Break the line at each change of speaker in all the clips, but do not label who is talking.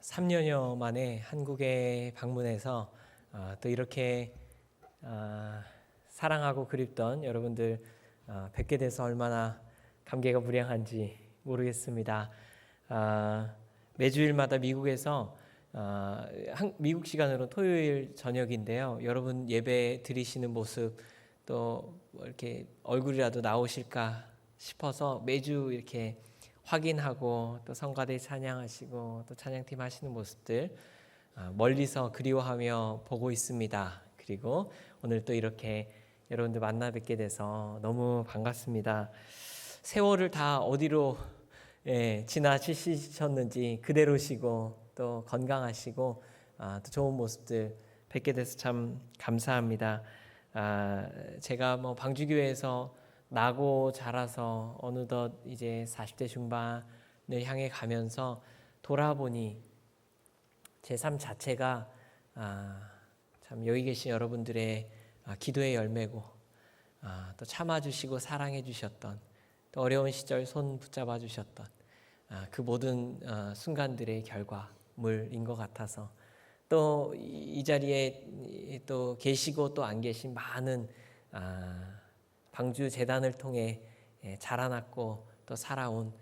3년여 만에 한국에 방문해서 또 이렇게 사랑하고 그립던 여러분들 뵙게 돼서 얼마나 감개가 무량한지 모르겠습니다. 매주일마다 미국에서 미국 시간으로 토요일 저녁인데요. 여러분 예배 드리시는 모습 또 이렇게 얼굴이라도 나오실까 싶어서 매주 이렇게 확인하고 또 성가대 찬양하시고 또 찬양팀 하시는 모습들 멀리서 그리워하며 보고 있습니다. 그리고 오늘 또 이렇게 여러분들 만나 뵙게 돼서 너무 반갑습니다. 세월을 다 어디로 지나치셨는지 그대로시고 또 건강하시고 또 좋은 모습들 뵙게 돼서 참 감사합니다. 제가 방주교회에서 나고 자라서 어느덧 이제 40대 중반을 향해 가면서 돌아보니 제 삶 자체가 참 여기 계신 여러분들의 기도의 열매고 또 참아주시고 사랑해주셨던 또 어려운 시절 손 붙잡아 주셨던 그 모든 순간들의 결과물인 것 같아서 또 이 자리에 또 계시고 또 안 계신 많은 방주 재단을 통해 자라났고 또 살아온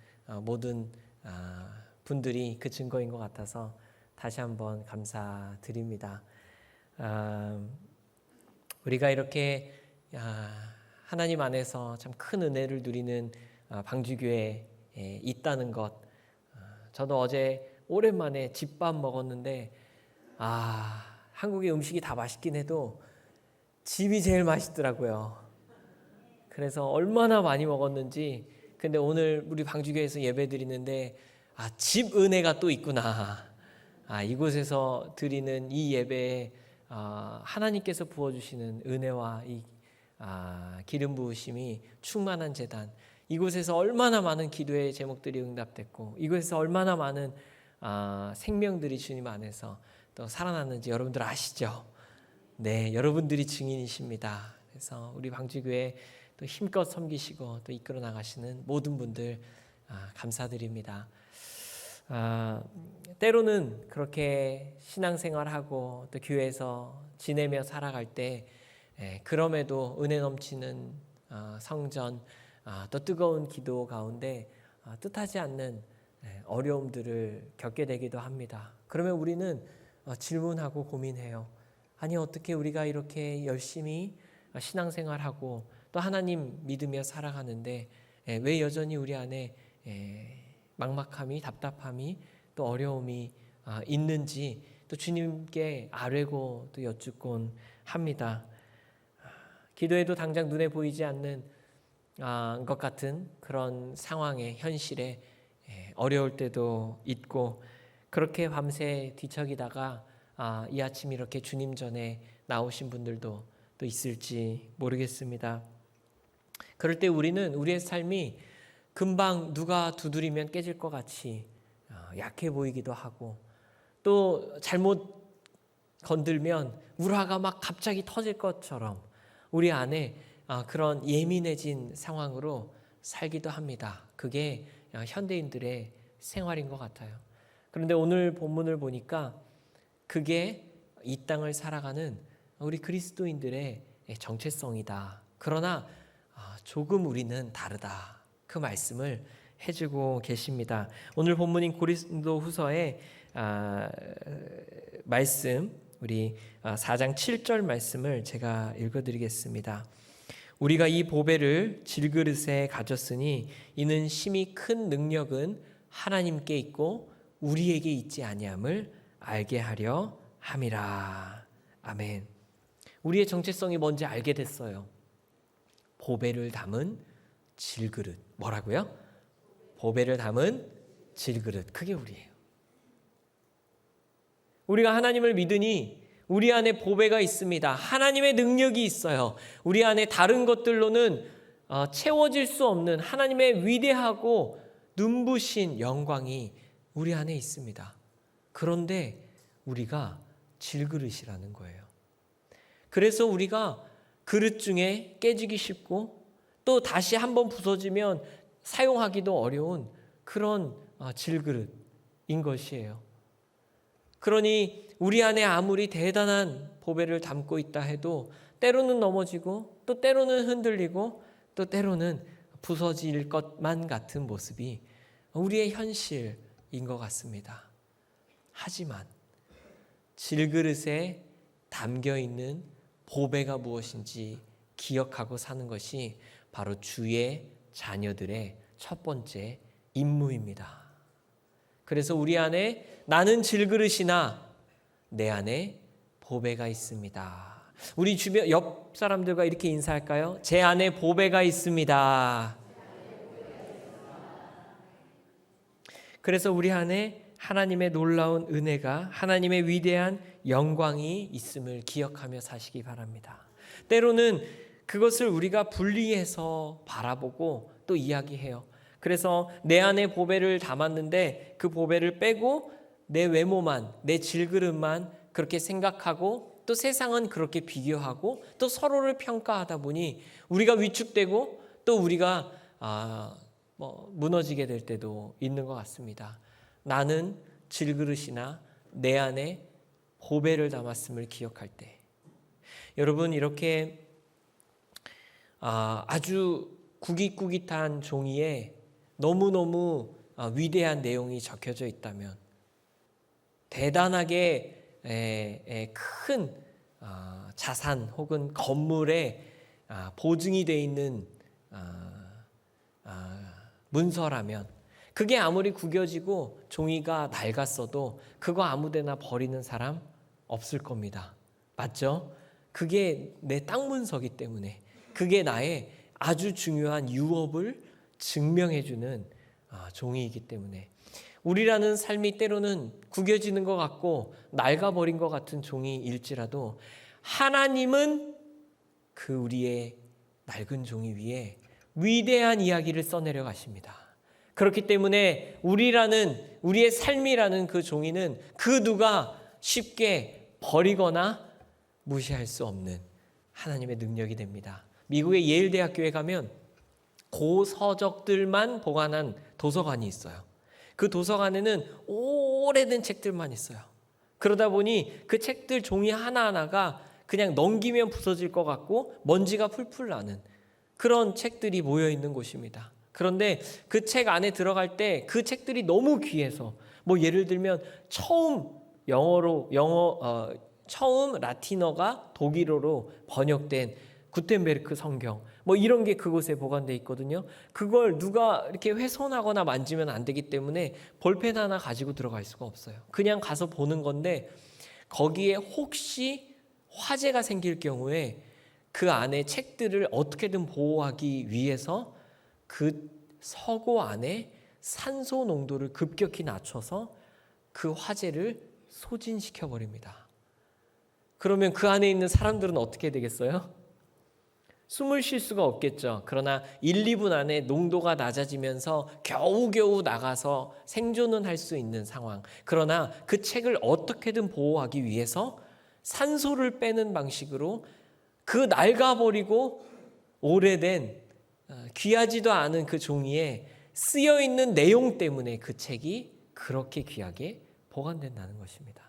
모든 분들이 그 증거인 것 같아서 다시 한번 감사드립니다. 우리가 이렇게 하나님 안에서 참 큰 은혜를 누리는 방주교회에 있다는 것, 저도 어제 오랜만에 집밥 먹었는데 한국의 음식이 다 맛있긴 해도 집이 제일 맛있더라고요. 그래서 얼마나 많이 먹었는지. 근데 오늘 우리 방주교회에서 예배 드리는데 집 은혜가 또 있구나. 이곳에서 드리는 이 예배에 하나님께서 부어주시는 은혜와 이 기름 부으심이 충만한 제단, 이곳에서 얼마나 많은 기도의 제목들이 응답됐고 이곳에서 얼마나 많은 생명들이 주님 안에서 또 살아났는지 여러분들 아시죠? 네, 여러분들이 증인이십니다. 그래서 우리 방주교회 또 힘껏 섬기시고 또 이끌어 나가시는 모든 분들 감사드립니다. 때로는 그렇게 신앙생활하고 또 교회에서 지내며 살아갈 때 그럼에도 은혜 넘치는 성전 또 뜨거운 기도 가운데 뜻하지 않는 어려움들을 겪게 되기도 합니다. 그러면 우리는 질문하고 고민해요. 아니 어떻게 우리가 이렇게 열심히 신앙생활하고 또 하나님 믿으며 살아가는데 왜 여전히 우리 안에 막막함이, 답답함이 또 어려움이 있는지 또 주님께 아뢰고 또 여쭙곤 합니다. 기도해도 당장 눈에 보이지 않는 것 같은 그런 상황의 현실에 어려울 때도 있고 그렇게 밤새 뒤척이다가 이 아침 이렇게 주님 전에 나오신 분들도 또 있을지 모르겠습니다. 그럴 때 우리는 우리의 삶이 금방 누가 두드리면 깨질 것 같이 약해 보이기도 하고 또 잘못 건들면 울화가 막 갑자기 터질 것처럼 우리 안에 그런 예민해진 상황으로 살기도 합니다. 그게 현대인들의 생활인 것 같아요. 그런데 오늘 본문을 보니까 그게 이 땅을 살아가는 우리 그리스도인들의 정체성이다. 그러나 조금 우리는 다르다. 그 말씀을 해주고 계십니다. 오늘 본문인 고린도후서의 말씀, 우리 4장 7절 말씀을 제가 읽어드리겠습니다. 우리가 이 보배를 질그릇에 가졌으니 이는 심히 큰 능력은 하나님께 있고 우리에게 있지 아니함을 알게 하려 함이라. 아멘. 우리의 정체성이 뭔지 알게 됐어요. 보배를 담은 질그릇. 뭐라고요? 보배를 담은 질그릇. 그게 우리예요. 우리가 하나님을 믿으니 우리 안에 보배가 있습니다. 하나님의 능력이 있어요. 우리 안에 다른 것들로는 채워질 수 없는 하나님의 위대하고 눈부신 영광이 우리 안에 있습니다. 그런데 우리가 질그릇이라는 거예요. 그래서 우리가 그릇 중에 깨지기 쉽고 또 다시 한번 부서지면 사용하기도 어려운 그런 질그릇인 것이에요. 그러니 우리 안에 아무리 대단한 보배를 담고 있다 해도 때로는 넘어지고 또 때로는 흔들리고 또 때로는 부서질 것만 같은 모습이 우리의 현실인 것 같습니다. 하지만 질그릇에 담겨있는 보배가 무엇인지 기억하고 사는 것이 바로 주의 자녀들의 첫 번째 임무입니다. 그래서 우리 안에 나는 질그릇이나 내 안에 보배가 있습니다. 우리 주변 옆 사람들과 이렇게 인사할까요? 제 안에 보배가 있습니다. 그래서 우리 안에 하나님의 놀라운 은혜가, 하나님의 위대한 영광이 있음을 기억하며 사시기 바랍니다. 때로는 그것을 우리가 분리해서 바라보고 또 이야기해요. 그래서 내 안에 보배를 담았는데 그 보배를 빼고 내 외모만, 내 질그릇만 그렇게 생각하고 또 세상은 그렇게 비교하고 또 서로를 평가하다 보니 우리가 위축되고 또 우리가 무너지게 될 때도 있는 것 같습니다. 나는 질그릇이나 내 안에 보배를 담았음을 기억할 때, 여러분 이렇게 아주 구깃구깃한 종이에 너무너무 위대한 내용이 적혀져 있다면, 대단하게 큰 자산 혹은 건물에 보증이 되어 있는 문서라면 그게 아무리 구겨지고 종이가 낡았어도 그거 아무데나 버리는 사람 없을 겁니다. 맞죠? 그게 내 땅 문서기 때문에, 그게 나의 아주 중요한 유업을 증명해주는 종이이기 때문에, 우리라는 삶이 때로는 구겨지는 것 같고 낡아버린 것 같은 종이일지라도 하나님은 그 우리의 낡은 종이 위에 위대한 이야기를 써내려 가십니다. 그렇기 때문에 우리의 삶이라는 그 종이는 그 누가 쉽게 버리거나 무시할 수 없는 하나님의 능력이 됩니다. 미국의 예일 대학교에 가면 고서적들만 보관한 도서관이 있어요. 그 도서관에는 오래된 책들만 있어요. 그러다 보니 그 책들 종이 하나하나가 그냥 넘기면 부서질 것 같고 먼지가 풀풀 나는 그런 책들이 모여 있는 곳입니다. 그런데 그 책 안에 들어갈 때 그 책들이 너무 귀해서, 예를 들면 처음 라틴어가 독일어로 번역된 구텐베르크 성경, 이런 게 그곳에 보관되어 있거든요. 그걸 누가 이렇게 훼손하거나 만지면 안 되기 때문에 볼펜 하나 가지고 들어갈 수가 없어요. 그냥 가서 보는 건데, 거기에 혹시 화재가 생길 경우에 그 안에 책들을 어떻게든 보호하기 위해서 그 서고 안에 산소 농도를 급격히 낮춰서 그 화재를 소진시켜 버립니다. 그러면 그 안에 있는 사람들은 어떻게 되겠어요? 숨을 쉴 수가 없겠죠. 그러나 1, 2분 안에 농도가 낮아지면서 겨우겨우 나가서 생존은 할 수 있는 상황. 그러나 그 책을 어떻게든 보호하기 위해서 산소를 빼는 방식으로 그 낡아버리고 오래된 귀하지도 않은 그 종이에 쓰여있는 내용 때문에 그 책이 그렇게 귀하게 보관된다는 것입니다.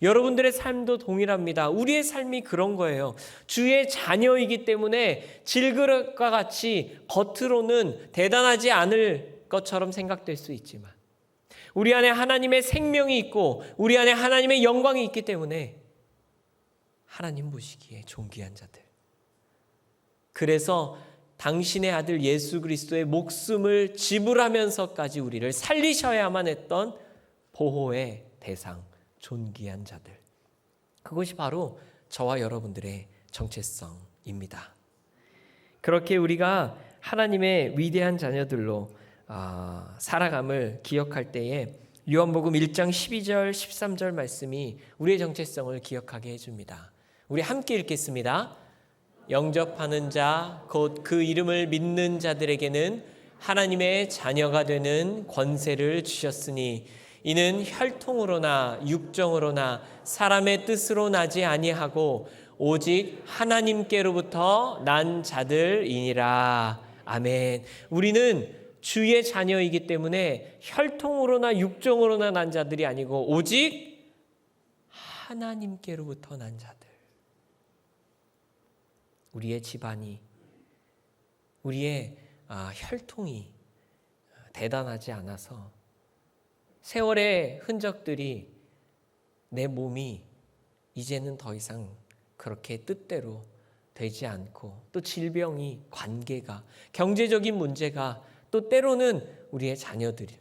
여러분들의 삶도 동일합니다. 우리의 삶이 그런 거예요. 주의 자녀이기 때문에 질그릇과 같이 겉으로는 대단하지 않을 것처럼 생각될 수 있지만, 우리 안에 하나님의 생명이 있고 우리 안에 하나님의 영광이 있기 때문에 하나님 보시기에 존귀한 자들. 그래서 당신의 아들 예수 그리스도의 목숨을 지불하면서까지 우리를 살리셔야만 했던 보호의 대상, 존귀한 자들. 그것이 바로 저와 여러분들의 정체성입니다. 그렇게 우리가 하나님의 위대한 자녀들로 살아감을 기억할 때에 요한복음 1장 12절 13절 말씀이 우리의 정체성을 기억하게 해줍니다. 우리 함께 읽겠습니다. 영접하는 자, 곧 그 이름을 믿는 자들에게는 하나님의 자녀가 되는 권세를 주셨으니 이는 혈통으로나 육정으로나 사람의 뜻으로 나지 아니하고 오직 하나님께로부터 난 자들이니라. 아멘. 우리는 주의 자녀이기 때문에 혈통으로나 육정으로나 난 자들이 아니고 오직 하나님께로부터 난 자들, 우리의 집안이, 우리의 혈통이 대단하지 않아서 세월의 흔적들이 내 몸이 이제는 더 이상 그렇게 뜻대로 되지 않고, 또 질병이, 관계가, 경제적인 문제가, 또 때로는 우리의 자녀들이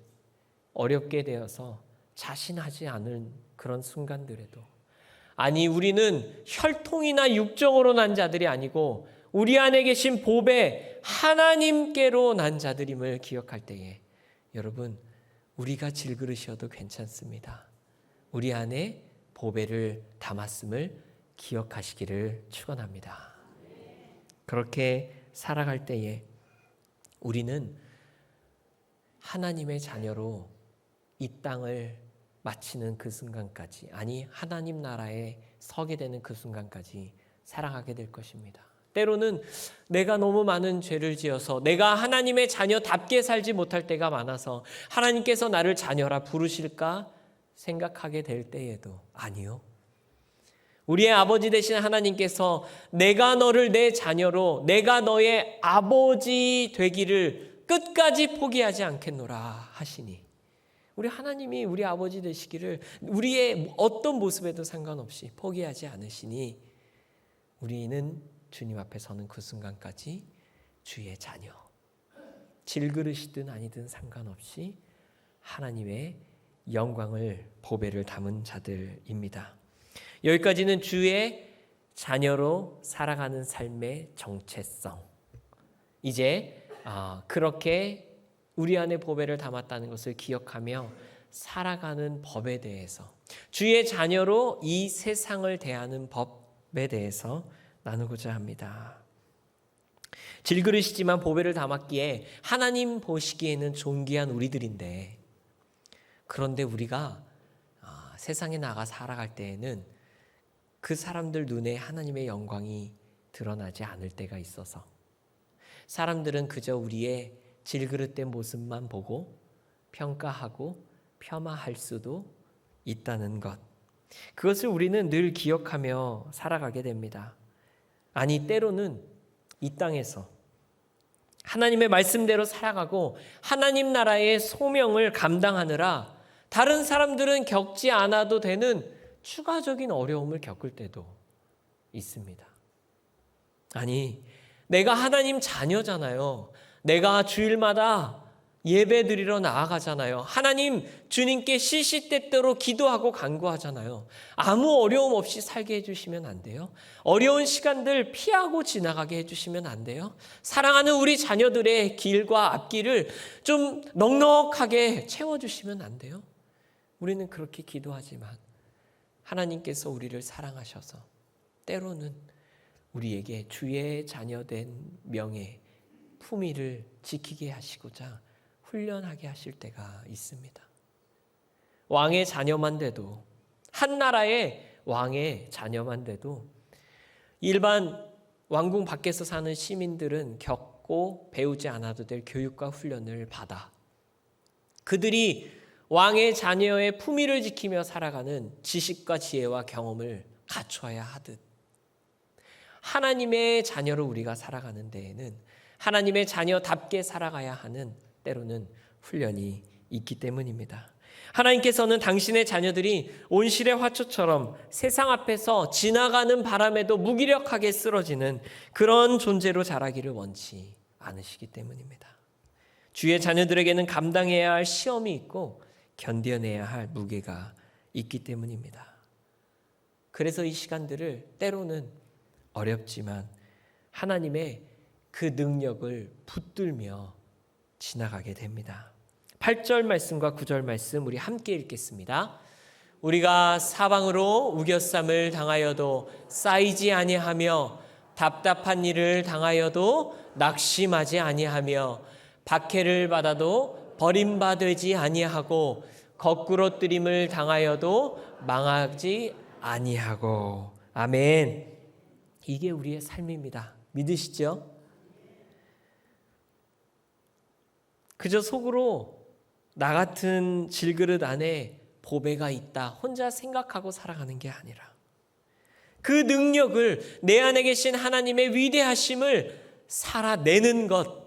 어렵게 되어서 자신하지 않은 그런 순간들에도, 아니 우리는 혈통이나 육정으로 난 자들이 아니고 우리 안에 계신 보배 하나님께로 난 자들임을 기억할 때에 여러분, 우리가 질그릇이어도 괜찮습니다. 우리 안에 보배를 담았음을 기억하시기를 축원합니다. 그렇게 살아갈 때에 우리는 하나님의 자녀로 이 땅을 마치는 그 순간까지, 아니 하나님 나라에 서게 되는 그 순간까지 살아가게 될 것입니다. 때로는 내가 너무 많은 죄를 지어서 내가 하나님의 자녀답게 살지 못할 때가 많아서 하나님께서 나를 자녀라 부르실까 생각하게 될 때에도, 아니요, 우리의 아버지 되신 하나님께서 내가 너를 내 자녀로, 내가 너의 아버지 되기를 끝까지 포기하지 않겠노라 하시니, 우리 하나님이 우리 아버지 되시기를 우리의 어떤 모습에도 상관없이 포기하지 않으시니 우리는 주님 앞에 서는 그 순간까지 주의 자녀, 질그릇이든 아니든 상관없이 하나님의 영광을, 보배를 담은 자들입니다. 여기까지는 주의 자녀로 살아가는 삶의 정체성, 이제 그렇게 우리 안에 보배를 담았다는 것을 기억하며 살아가는 법에 대해서, 주의 자녀로 이 세상을 대하는 법에 대해서 나누고자 합니다. 질그릇이지만 보배를 담았기에 하나님 보시기에는 존귀한 우리들인데, 그런데 우리가 세상에 나가 살아갈 때에는 그 사람들 눈에 하나님의 영광이 드러나지 않을 때가 있어서 사람들은 그저 우리의 질그릇된 모습만 보고 평가하고 폄하할 수도 있다는 것, 그것을 우리는 늘 기억하며 살아가게 됩니다. 아니 때로는 이 땅에서 하나님의 말씀대로 살아가고 하나님 나라의 소명을 감당하느라 다른 사람들은 겪지 않아도 되는 추가적인 어려움을 겪을 때도 있습니다. 아니 내가 하나님 자녀잖아요. 내가 주일마다 예배 드리러 나아가잖아요. 하나님 주님께 시시때때로 기도하고 간구하잖아요. 아무 어려움 없이 살게 해주시면 안 돼요? 어려운 시간들 피하고 지나가게 해주시면 안 돼요? 사랑하는 우리 자녀들의 길과 앞길을 좀 넉넉하게 채워주시면 안 돼요? 우리는 그렇게 기도하지만 하나님께서 우리를 사랑하셔서 때로는 우리에게 주의 자녀된 명예, 품위를 지키게 하시고자 훈련하게 하실 때가 있습니다. 왕의 자녀만 돼도, 한 나라의 왕의 자녀만 돼도 일반 왕궁 밖에서 사는 시민들은 겪고 배우지 않아도 될 교육과 훈련을 받아 그들이 왕의 자녀의 품위를 지키며 살아가는 지식과 지혜와 경험을 갖춰야 하듯, 하나님의 자녀로 우리가 살아가는 데에는 하나님의 자녀답게 살아가야 하는 때로는 훈련이 있기 때문입니다. 하나님께서는 당신의 자녀들이 온실의 화초처럼 세상 앞에서 지나가는 바람에도 무기력하게 쓰러지는 그런 존재로 자라기를 원치 않으시기 때문입니다. 주의 자녀들에게는 감당해야 할 시험이 있고 견뎌내야 할 무게가 있기 때문입니다. 그래서 이 시간들을 때로는 어렵지만 하나님의 그 능력을 붙들며 지나가게 됩니다. 8절 말씀과 9절 말씀 우리 함께 읽겠습니다. 우리가 사방으로 우겨쌈을 당하여도 쌓이지 아니하며 답답한 일을 당하여도 낙심하지 아니하며 박해를 받아도 버림받지 아니하고 거꾸로 뜨림을 당하여도 망하지 아니하고. 아멘. 이게 우리의 삶입니다. 믿으시죠? 그저 속으로 나 같은 질그릇 안에 보배가 있다 혼자 생각하고 살아가는 게 아니라 그 능력을 내 안에 계신 하나님의 위대하심을 살아내는 것,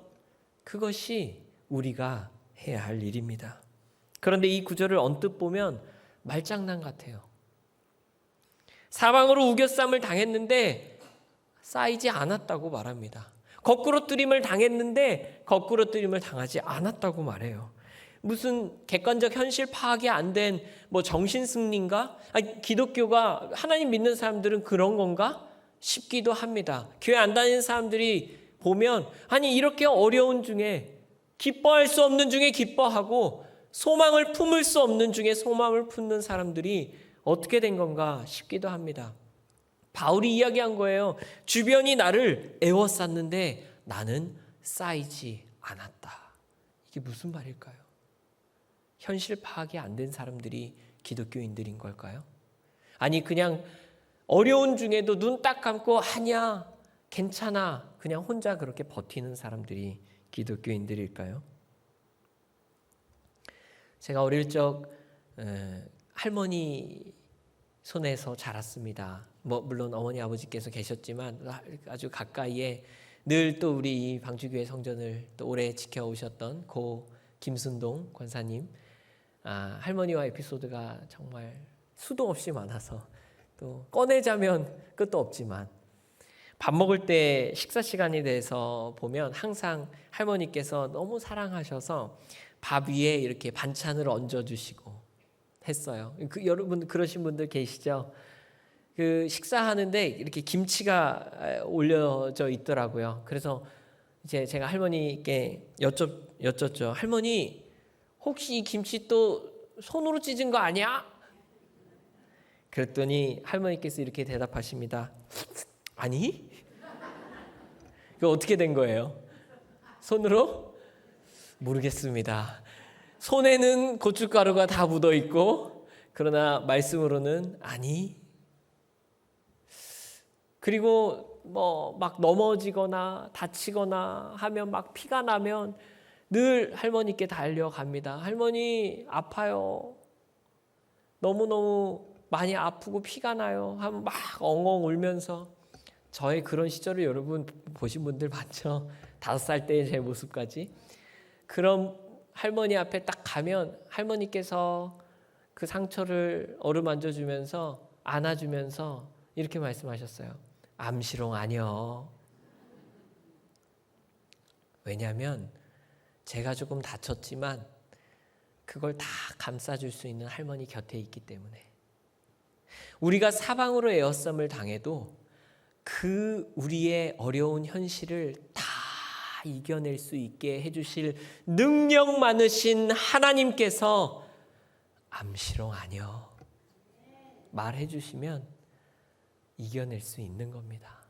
그것이 우리가 해야 할 일입니다. 그런데 이 구절을 언뜻 보면 말장난 같아요. 사방으로 우겨쌈을 당했는데 쌓이지 않았다고 말합니다. 거꾸로뜨림을 당했는데 거꾸로뜨림을 당하지 않았다고 말해요. 무슨 객관적 현실 파악이 안 된 정신승리인가? 기독교가 하나님 믿는 사람들은 그런 건가? 싶기도 합니다. 교회 안 다니는 사람들이 보면 이렇게 어려운 중에 기뻐할 수 없는 중에 기뻐하고 소망을 품을 수 없는 중에 소망을 품는 사람들이 어떻게 된 건가 싶기도 합니다. 바울이 이야기한 거예요. 주변이 나를 에워쌌는데 나는 쌓이지 않았다. 이게 무슨 말일까요? 현실 파악이 안 된 사람들이 기독교인들인 걸까요? 그냥 어려운 중에도 눈 딱 감고 아니야, 괜찮아, 그냥 혼자 그렇게 버티는 사람들이 기독교인들일까요? 제가 어릴 적 할머니 손에서 자랐습니다. 물론 어머니 아버지께서 계셨지만 아주 가까이에 늘 또 우리 방주교회 성전을 또 오래 지켜오셨던 고 김순동 권사님, 할머니와 에피소드가 정말 수도 없이 많아서 또 꺼내자면 끝도 없지만 밥 먹을 때 식사 시간이 돼서 보면 항상 할머니께서 너무 사랑하셔서 밥 위에 이렇게 반찬을 얹어주시고 했어요. 여러분 그러신 분들 계시죠? 식사하는데 이렇게 김치가 올려져 있더라고요. 그래서 이제 제가 할머니께 여쭸죠. 할머니, 혹시 이 김치 또 손으로 찢은 거 아니야? 그랬더니 할머니께서 이렇게 대답하십니다. 아니? 이거 어떻게 된 거예요? 손으로? 모르겠습니다. 손에는 고춧가루가 다 묻어 있고, 그러나 말씀으로는 아니. 그리고 막 넘어지거나 다치거나 하면 막 피가 나면 늘 할머니께 달려갑니다. 할머니 아파요. 너무너무 많이 아프고 피가 나요. 하면 막 엉엉 울면서, 저의 그런 시절을 여러분 보신 분들 많죠? 5살 때의 제 모습까지. 그럼 할머니 앞에 딱 가면 할머니께서 그 상처를 어루만져 주면서 안아주면서 이렇게 말씀하셨어요. 암시롱 아니여. 왜냐하면 제가 조금 다쳤지만 그걸 다 감싸줄 수 있는 할머니 곁에 있기 때문에. 우리가 사방으로 에워쌈을 당해도 그 우리의 어려운 현실을 다 이겨낼 수 있게 해주실 능력 많으신 하나님께서 암시롱 아니여 말해 주시면 이겨낼 수 있는 겁니다.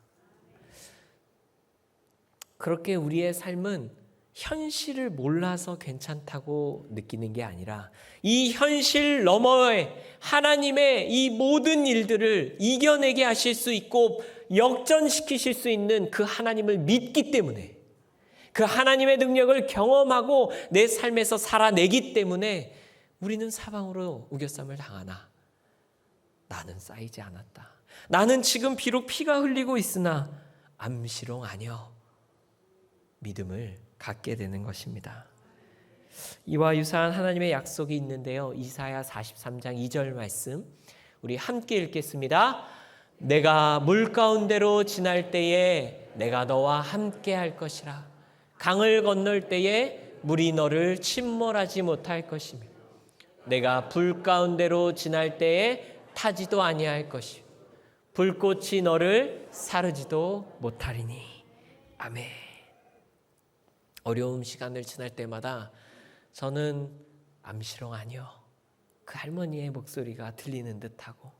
그렇게 우리의 삶은 현실을 몰라서 괜찮다고 느끼는 게 아니라 이 현실 너머에 하나님의 이 모든 일들을 이겨내게 하실 수 있고 역전시키실 수 있는 그 하나님을 믿기 때문에, 그 하나님의 능력을 경험하고 내 삶에서 살아내기 때문에 우리는 사방으로 우겨쌈을 당하나 나는 쌓이지 않았다. 나는 지금 비록 피가 흘리고 있으나 암시롱 아니여 믿음을 갖게 되는 것입니다. 이와 유사한 하나님의 약속이 있는데요. 이사야 43장 2절 말씀 우리 함께 읽겠습니다. 내가 물 가운데로 지날 때에 내가 너와 함께 할 것이라. 강을 건널 때에 물이 너를 침몰하지 못할 것이며 내가 불 가운데로 지날 때에 타지도 아니할 것이요 불꽃이 너를 사르지도 못하리니. 아멘. 어려운 시간을 지날 때마다 저는 암시롱 아니여 그 할머니의 목소리가 들리는 듯하고,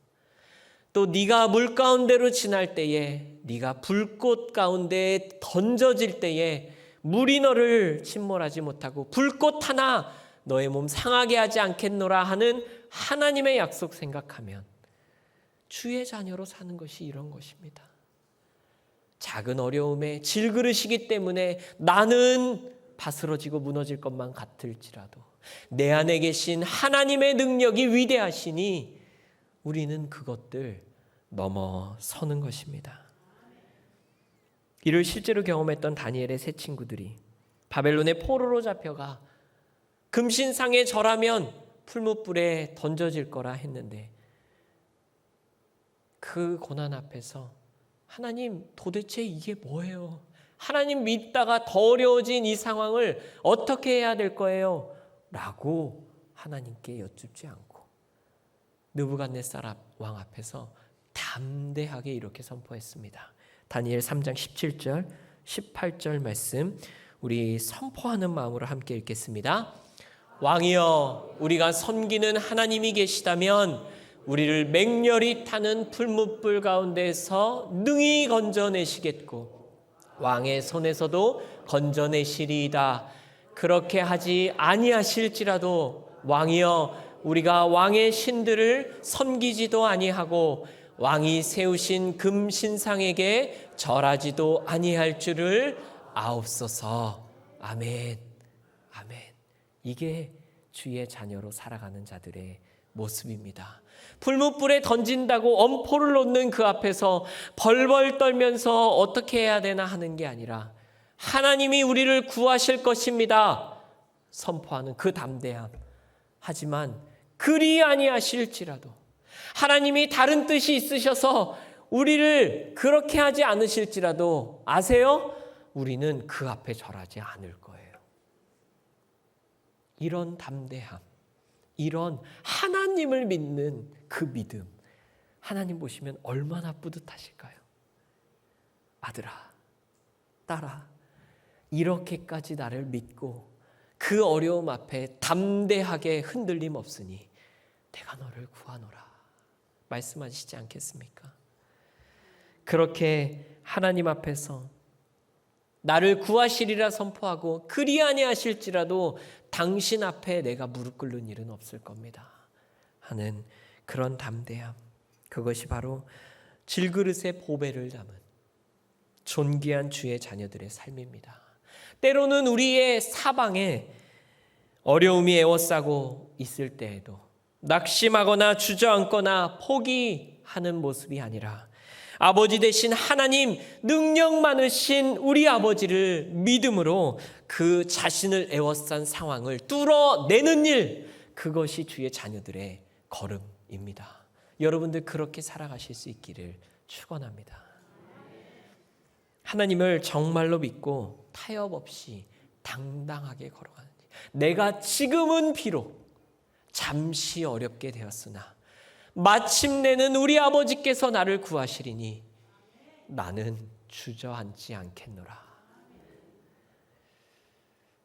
또 네가 물 가운데로 지날 때에, 네가 불꽃 가운데 던져질 때에 물이 너를 침몰하지 못하고 불꽃 하나 너의 몸 상하게 하지 않겠노라 하는 하나님의 약속 생각하면 주의 자녀로 사는 것이 이런 것입니다. 작은 어려움에 질그릇이기 때문에 나는 바스러지고 무너질 것만 같을지라도, 내 안에 계신 하나님의 능력이 위대하시니 우리는 그것들 넘어서는 것입니다. 이를 실제로 경험했던 다니엘의 세 친구들이 바벨론의 포로로 잡혀가 금신상에 절하면 풀무불에 던져질 거라 했는데 그 고난 앞에서 하나님 도대체 이게 뭐예요? 하나님 믿다가 더 어려워진 이 상황을 어떻게 해야 될 거예요? 라고 하나님께 여쭙지 않고 느부갓네살 왕 앞에서 담대하게 이렇게 선포했습니다. 다니엘 3장 17절 18절 말씀 우리 선포하는 마음으로 함께 읽겠습니다. 왕이여, 우리가 섬기는 하나님이 계시다면 우리를 맹렬히 타는 풀무불 가운데서 능히 건져내시겠고 왕의 손에서도 건져내시리이다. 그렇게 하지 아니하실지라도 왕이여, 우리가 왕의 신들을 섬기지도 아니하고 왕이 세우신 금신상에게 절하지도 아니할 줄을 아옵소서. 아멘. 아멘. 이게 주의 자녀로 살아가는 자들의 모습입니다. 풀무불에 던진다고 엄포를 놓는 그 앞에서 벌벌 떨면서 어떻게 해야 되나 하는 게 아니라 하나님이 우리를 구하실 것입니다 선포하는 그 담대함. 하지만 그리 아니하실지라도 하나님이 다른 뜻이 있으셔서 우리를 그렇게 하지 않으실지라도 아세요? 우리는 그 앞에 절하지 않을 거예요. 이런 담대함, 이런 하나님을 믿는 그 믿음, 하나님 보시면 얼마나 뿌듯하실까요? 아들아, 딸아, 이렇게까지 나를 믿고 그 어려움 앞에 담대하게 흔들림 없으니 내가 너를 구하노라 말씀하시지 않겠습니까? 그렇게 하나님 앞에서 나를 구하시리라 선포하고 그리 아니하실지라도 당신 앞에 내가 무릎 꿇는 일은 없을 겁니다 하는 그런 담대함, 그것이 바로 질그릇에 보배를 담은 존귀한 주의 자녀들의 삶입니다. 때로는 우리의 사방에 어려움이 에워싸고 있을 때에도 낙심하거나 주저앉거나 포기하는 모습이 아니라 아버지 되신 하나님, 능력 많으신 우리 아버지를 믿음으로 그 자신을 에워싼 상황을 뚫어내는 일, 그것이 주의 자녀들의 걸음입니다. 여러분들 그렇게 살아가실 수 있기를 축원합니다. 하나님을 정말로 믿고 타협 없이 당당하게 걸어가는 일. 내가 지금은 비록 잠시 어렵게 되었으나 마침내는 우리 아버지께서 나를 구하시리니 나는 주저앉지 않겠노라.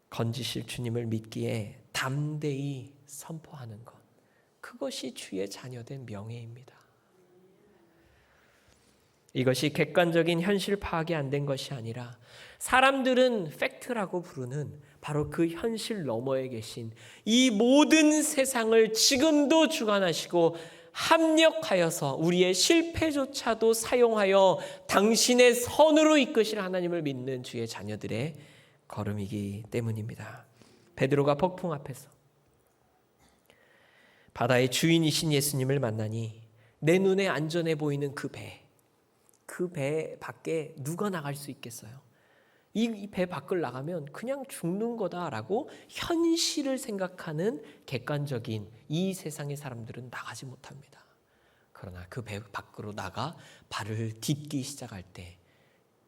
건지실 주님을 믿기에 담대히 선포하는 것, 그것이 주의 자녀된 명예입니다. 이것이 객관적인 현실 파악이 안 된 것이 아니라 사람들은 팩트라고 부르는 바로 그 현실 너머에 계신 이 모든 세상을 지금도 주관하시고 합력하여서 우리의 실패조차도 사용하여 당신의 선으로 이끄실 하나님을 믿는 주의 자녀들의 걸음이기 때문입니다. 베드로가 폭풍 앞에서 바다의 주인이신 예수님을 만나니 내 눈에 안전해 보이는 그 배 밖에 누가 나갈 수 있겠어요? 이 배 밖을 나가면 그냥 죽는 거다라고 현실을 생각하는 객관적인 이 세상의 사람들은 나가지 못합니다. 그러나 그 배 밖으로 나가 발을 딛기 시작할 때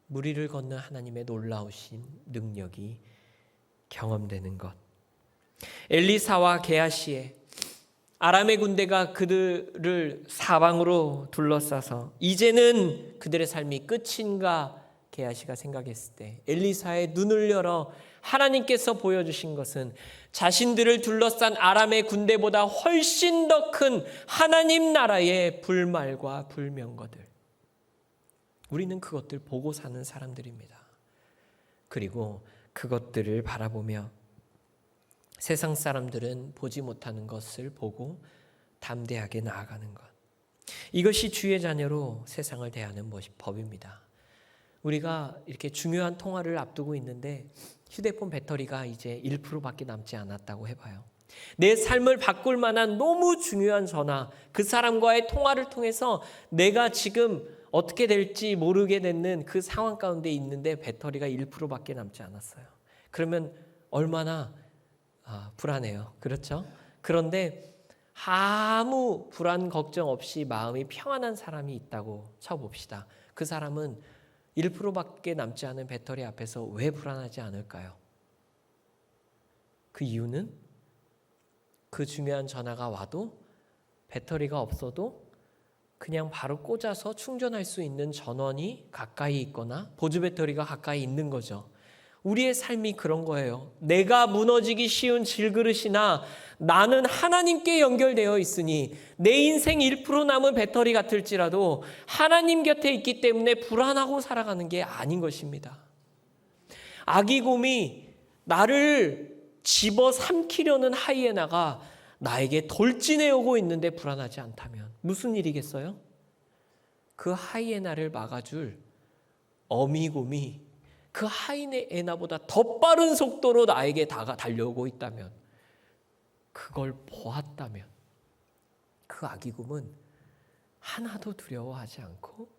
무리를 걷는 하나님의 놀라우신 능력이 경험되는 것. 엘리사와 게하시의 아람의 군대가 그들을 사방으로 둘러싸서 이제는 그들의 삶이 끝인가 게하시가 생각했을 때 엘리사의 눈을 열어 하나님께서 보여주신 것은 자신들을 둘러싼 아람의 군대보다 훨씬 더 큰 하나님 나라의 불말과 불명거들. 우리는 그것들 보고 사는 사람들입니다. 그리고 그것들을 바라보며 세상 사람들은 보지 못하는 것을 보고 담대하게 나아가는 것. 이것이 주의 자녀로 세상을 대하는 법입니다. 우리가 이렇게 중요한 통화를 앞두고 있는데 휴대폰 배터리가 이제 1%밖에 남지 않았다고 해봐요. 내 삶을 바꿀 만한 너무 중요한 전화, 그 사람과의 통화를 통해서 내가 지금 어떻게 될지 모르게 되는 그 상황 가운데 있는데 배터리가 1%밖에 남지 않았어요. 그러면 얼마나 불안해요. 그렇죠? 그런데 아무 불안 걱정 없이 마음이 평안한 사람이 있다고 쳐봅시다. 그 사람은 1%밖에 남지 않은 배터리 앞에서 왜 불안하지 않을까요? 그 이유는 그 중요한 전화가 와도 배터리가 없어도 그냥 바로 꽂아서 충전할 수 있는 전원이 가까이 있거나 보조 배터리가 가까이 있는 거죠. 우리의 삶이 그런 거예요. 내가 무너지기 쉬운 질그릇이나 나는 하나님께 연결되어 있으니 내 인생 1% 남은 배터리 같을지라도 하나님 곁에 있기 때문에 불안하고 살아가는 게 아닌 것입니다. 아기 곰이 나를 집어 삼키려는 하이에나가 나에게 돌진해 오고 있는데 불안하지 않다면 무슨 일이겠어요? 그 하이에나를 막아줄 어미곰이 그 하이에나보다 더 빠른 속도로 나에게 달려오고 있다면, 그걸 보았다면 그 아기곰은 하나도 두려워하지 않고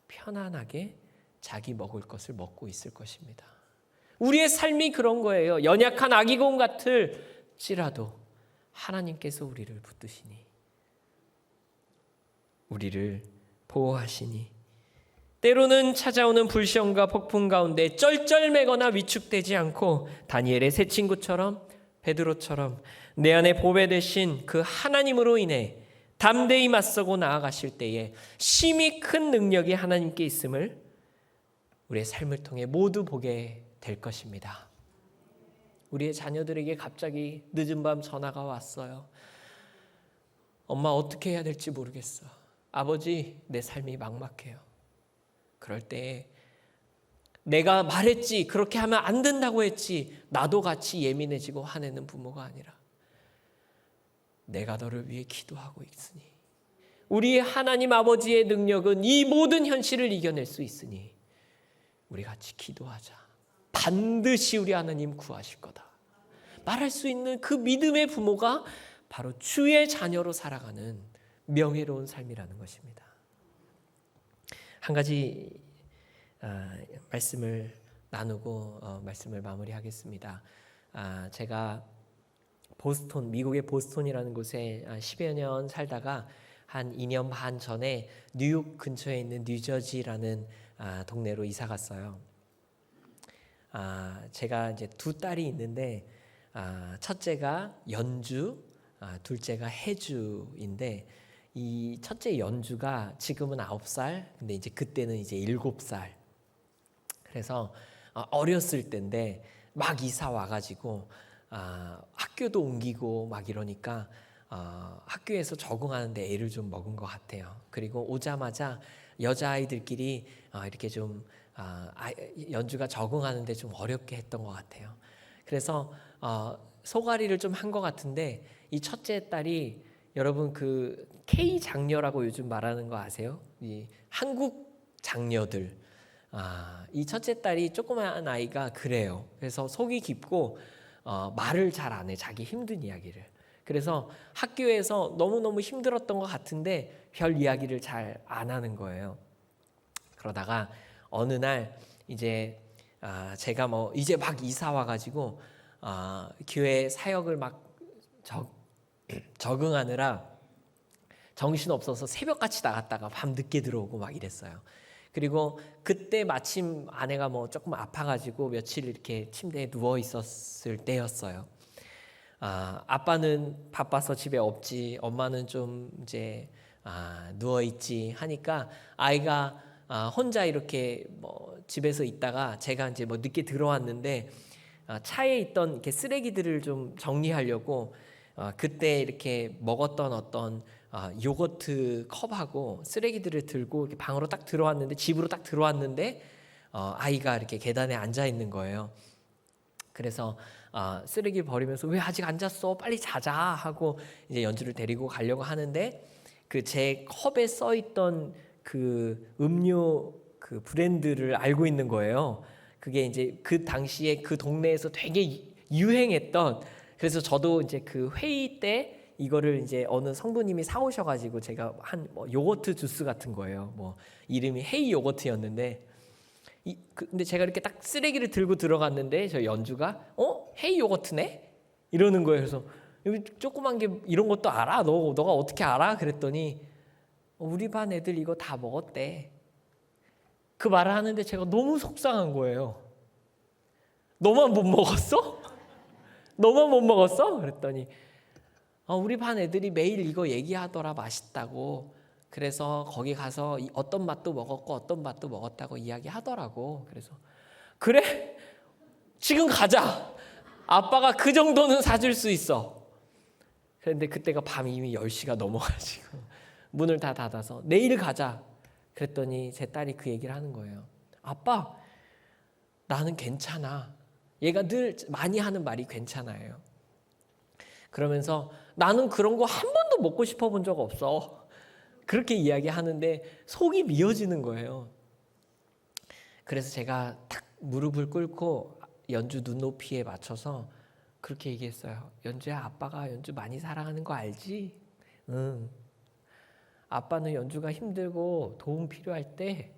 편안하게 자기 먹을 것을 먹고 있을 것입니다. 우리의 삶이 그런 거예요. 연약한 아기곰 같을지라도 하나님께서 우리를 붙드시니, 우리를 보호하시니, 때로는 찾아오는 불시험과 폭풍 가운데 쩔쩔매거나 위축되지 않고 다니엘의 세 친구처럼, 베드로처럼 내 안에 보배 되신 그 하나님으로 인해 담대히 맞서고 나아가실 때에 심히 큰 능력이 하나님께 있음을 우리의 삶을 통해 모두 보게 될 것입니다. 우리의 자녀들에게 갑자기 늦은 밤 전화가 왔어요. 엄마, 어떻게 해야 될지 모르겠어. 아버지, 내 삶이 막막해요. 그럴 때 내가 말했지, 그렇게 하면 안 된다고 했지, 나도 같이 예민해지고 화내는 부모가 아니라 내가 너를 위해 기도하고 있으니, 우리의 하나님 아버지의 능력은 이 모든 현실을 이겨낼 수 있으니 우리 같이 기도하자. 반드시 우리 하나님 구하실 거다. 말할 수 있는 그 믿음의 부모가 바로 주의 자녀로 살아가는 명예로운 삶이라는 것입니다. 한 가지 말씀을 나누고 말씀을 마무리하겠습니다. 제가 미국의 보스턴이라는 곳에 10여 년 살다가 한 2년 반 전에 뉴욕 근처에 있는 뉴저지라는 동네로 이사 갔어요. 제가 이제 두 딸이 있는데 첫째가 연주, 둘째가 해주인데, 이 첫째 연주가 지금은 9살, 근데 이제 그때는 이제 7살. 그래서 어렸을 때인데 막 이사 와가지고 학교도 옮기고 막 이러니까 학교에서 적응하는데 애를 좀 먹은 것 같아요. 그리고 오자마자 여자아이들끼리 이렇게 좀 연주가 적응하는데 좀 어렵게 했던 것 같아요. 그래서 소가리를 좀 한 것 같은데, 이 첫째 딸이, 여러분 그 K 장녀라고 요즘 말하는 거 아세요? 이 한국 장녀들, 이 첫째 딸이 조그마한 아이가 그래요. 그래서 속이 깊고 말을 잘 안 해, 자기 힘든 이야기를. 그래서 학교에서 너무너무 힘들었던 것 같은데 별 이야기를 잘 안 하는 거예요. 그러다가 어느 날 이제 제가 이제 막 이사 와가지고 교회 사역을 막 적응하느라 정신없어서 새벽같이 나갔다가 밤 늦게 들어오고 막 이랬어요. 그리고 그때 마침 아내가 조금 아파가지고 며칠 이렇게 침대에 누워 있었을 때였어요. 아빠는 바빠서 집에 없지, 엄마는 좀 이제 누워 있지 하니까 아이가 혼자 이렇게 집에서 있다가 제가 이제 늦게 들어왔는데 차에 있던 이렇게 쓰레기들을 좀 정리하려고 그때 이렇게 먹었던 어떤 요거트 컵하고 쓰레기들을 들고 이렇게 방으로 딱 들어왔는데, 집으로 딱 들어왔는데 아이가 이렇게 계단에 앉아 있는 거예요. 그래서 쓰레기 버리면서 왜 아직 안 잤어? 빨리 자자 하고 이제 연주를 데리고 가려고 하는데, 그 제 컵에 써 있던 그 음료 그 브랜드를 알고 있는 거예요. 그게 이제 그 당시에 그 동네에서 되게 유행했던 그래서 저도 이제 그 회의 때 이거를 이제 어느 성도님이 사오셔가지고 제가 한 뭐 요거트 주스 같은 거예요. 뭐 이름이 헤이 요거트였는데 근데 제가 이렇게 딱 쓰레기를 들고 들어갔는데 저 연주가 헤이 요거트네? 이러는 거예요. 그래서 여기 조그만 게 이런 것도 알아? 너가 어떻게 알아? 그랬더니 우리 반 애들 이거 다 먹었대. 그 말을 하는데 제가 너무 속상한 거예요. 너만 못 먹었어? 너만 못 먹었어? 그랬더니 우리 반 애들이 매일 이거 얘기하더라, 맛있다고. 그래서 거기 가서 어떤 맛도 먹었고 어떤 맛도 먹었다고 이야기하더라고. 그래서 그래? 지금 가자. 아빠가 그 정도는 사줄 수 있어. 그런데 그때가 밤 이미 10시가 넘어가지고 문을 다 닫아서 내일 가자. 그랬더니 제 딸이 그 얘기를 하는 거예요. 아빠, 나는 괜찮아. 얘가 늘 많이 하는 말이 괜찮아요. 그러면서 나는 그런 거 한 번도 먹고 싶어 본 적 없어. 그렇게 이야기하는데 속이 미어지는 거예요. 그래서 제가 탁 무릎을 꿇고 연주 눈높이에 맞춰서 그렇게 얘기했어요. 연주야, 아빠가 연주 많이 사랑하는 거 알지? 응. 아빠는 연주가 힘들고 도움 필요할 때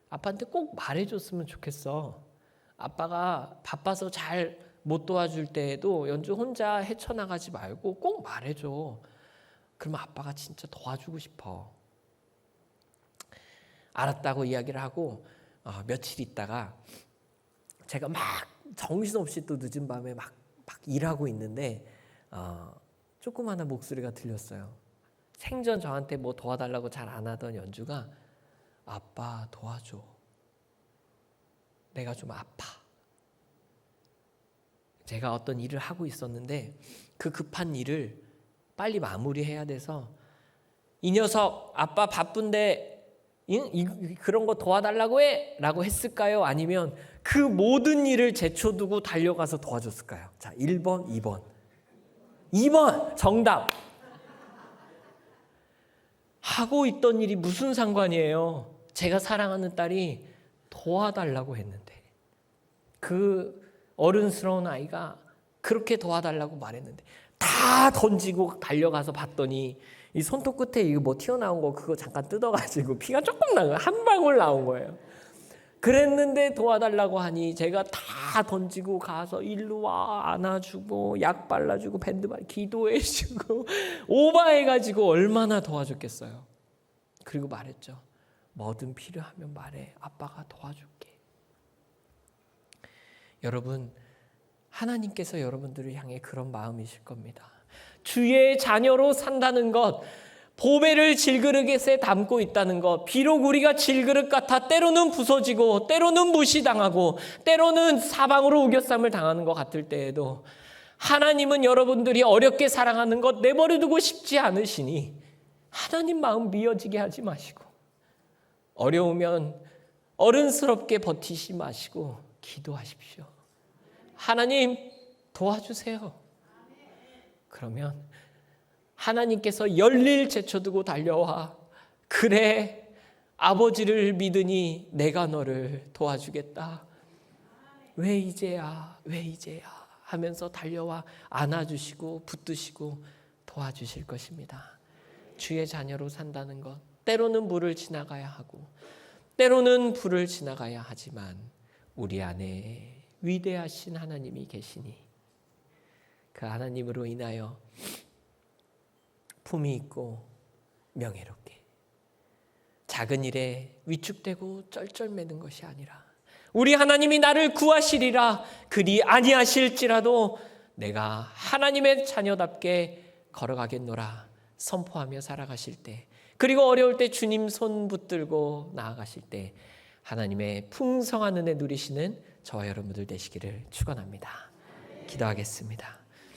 아빠한테 꼭 말해줬으면 좋겠어. 아빠가 바빠서 잘 못 도와줄 때에도 연주 혼자 헤쳐나가지 말고 꼭 말해줘. 그러면 아빠가 진짜 도와주고 싶어. 알았다고 이야기를 하고 며칠 있다가 제가 막 정신없이 또 늦은 밤에 막 일하고 있는데 조그마한 목소리가 들렸어요. 생전 저한테 뭐 도와달라고 잘 안 하던 연주가 아빠 도와줘. 내가 좀 아파. 제가 어떤 일을 하고 있었는데 그 급한 일을 빨리 마무리해야 돼서 이 녀석 아빠 바쁜데 그런 거 도와달라고 해? 라고 했을까요? 아니면 그 모든 일을 제쳐두고 달려가서 도와줬을까요? 자, 1번, 2번. 2번 정답. 하고 있던 일이 무슨 상관이에요? 제가 사랑하는 딸이 도와달라고 했는데 그 어른스러운 아이가 그렇게 도와달라고 말했는데 다 던지고 달려가서 봤더니 이 손톱 끝에 이거 뭐 튀어나온 거 그거 잠깐 뜯어가지고 피가 조금 난 거예요. 한 방울 나온 거예요. 그랬는데 도와달라고 하니 제가 다 던지고 가서 일로 와 안아주고 약 발라주고 밴드발 기도해주고 오바해가지고 얼마나 도와줬겠어요. 그리고 말했죠. 뭐든 필요하면 말해. 아빠가 도와줄게. 여러분, 하나님께서 여러분들을 향해 그런 마음이실 겁니다. 주의 자녀로 산다는 것, 보배를 질그릇에 담고 있다는 것, 비록 우리가 질그릇 같아 때로는 부서지고 때로는 무시당하고 때로는 사방으로 우겨쌈을 당하는 것 같을 때에도 하나님은 여러분들이 어렵게 사랑하는 것 내버려두고 싶지 않으시니 하나님 마음 미어지게 하지 마시고 어려우면 어른스럽게 버티지 마시고 기도하십시오. 하나님 도와주세요. 그러면 하나님께서 열일 제쳐두고 달려와 그래 아버지를 믿으니 내가 너를 도와주겠다. 왜 이제야 하면서 달려와 안아주시고 붙드시고 도와주실 것입니다. 주의 자녀로 산다는 것 때로는 물을 지나가야 하고 때로는 불을 지나가야 하지만 우리 안에 위대하신 하나님이 계시니 그 하나님으로 인하여 품이 있고 명예롭게 작은 일에 위축되고 쩔쩔매는 것이 아니라 우리 하나님이 나를 구하시리라 그리 아니하실지라도 내가 하나님의 자녀답게 걸어가겠노라 선포하며 살아가실 때 그리고 어려울 때 주님 손 붙들고 나아가실 때 하나님의 풍성한 은혜 누리시는 저와 여러분들 되시기를 축원합니다. 기도하겠습니다.